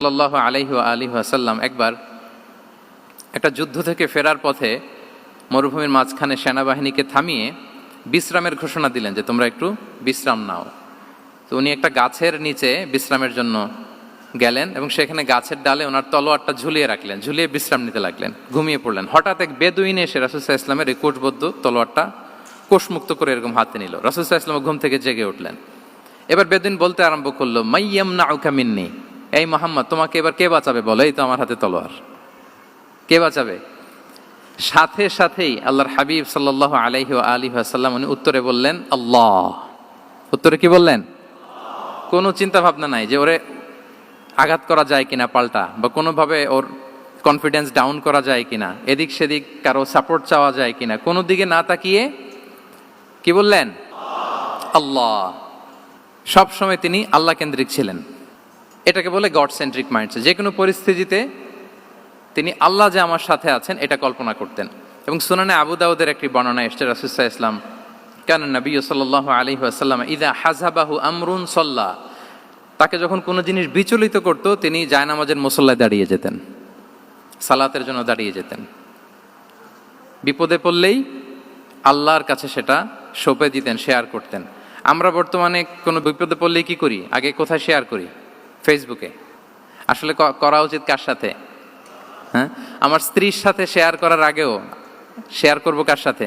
সাল্লাল্লাহু আলাইহি ওয়া আলিহি ওয়াসাল্লাম একবার একটা যুদ্ধ থেকে ফেরার পথে মরুভূমির মাঝখানে সেনাবাহিনীকে থামিয়ে বিশ্রামের ঘোষণা দিলেন যে তোমরা একটু বিশ্রাম নাও। তো উনি একটা গাছের নিচে বিশ্রামের জন্য গেলেন এবং সেখানে গাছের ডালে ওনার তলোয়ারটা ঝুলিয়ে রাখলেন, ঝুলিয়ে বিশ্রাম নিতে লাগলেন, ঘুমিয়ে পড়লেন। হঠাৎ এক বেদুইন এসে রাসূল সাল্লাল্লাহু আলাইহি ওয়াসাল্লামের এই কোষবদ্ধ তলোয়ারটা কোষমুক্ত করে এরকম হাতে নিল। রাসূল সাল্লাল্লাহু আলাইহি ওয়াসাল্লাম ঘুম থেকে জেগে উঠলেন। এবার বেদুইন বলতে আরম্ভ করলো, মাইয়ামনাউকা মিন্নি, এই মুহাম্মদ তোমাকে এবার কে বাঁচাবে বলো, এই তো আমার হাতে তলোয়ার, কে বাঁচাবে? সাথে সাথেই আল্লাহর হাবিব সাল্লাল্লাহু আলাইহি ওয়া আলিহি ওয়াসাল্লাম উনি উত্তরে বললেন আল্লাহ। উত্তরে কি বললেন? কোনো চিন্তা ভাবনা নাই যে ওরে আঘাত করা যায় কিনা পাল্টা, বা কোনোভাবে ওর কনফিডেন্স ডাউন করা যায় কিনা, এদিক সেদিক কারো সাপোর্ট চাওয়া যায় কিনা, কোনো দিকে না তাকিয়ে কি বললেন? আল্লাহ। সব সময় তিনি আল্লাহ কেন্দ্রিক ছিলেন। এটাকে বলে গড সেন্ট্রিক মাইন্ডসেট। যে কোনো পরিস্থিতিতে তিনি আল্লাহ যে আমার সাথে আছেন এটা কল্পনা করতেন। এবং সুনানে আবু দাউদের একটি বর্ণনা এসেছে, রাসূল সাল্লাল্লাহু আলাইহি ওয়াসাল্লাম কানা নবী সাল্লাল্লাহু আলাইহি ওয়াসাল্লাম ইযা হাযাবাহু আমরুন সাল্লা, তাকে যখন কোনো জিনিস বিচলিত করত তিনি জায়নামাজের মুসল্লায় দাঁড়িয়ে যেতেন, সালাতের জন্য দাঁড়িয়ে যেতেন। বিপদে পড়লেই আল্লাহর কাছে সেটা সঁপে দিতেন, শেয়ার করতেন। আমরা বর্তমানে কোনো বিপদে পড়লেই কি করি? আগে কোথায় শেয়ার করি? ফেসবুকে। আসলে করা উচিত কার সাথে? হ্যাঁ, আমার স্ত্রীর সাথে শেয়ার করার আগেও শেয়ার করব কার সাথে?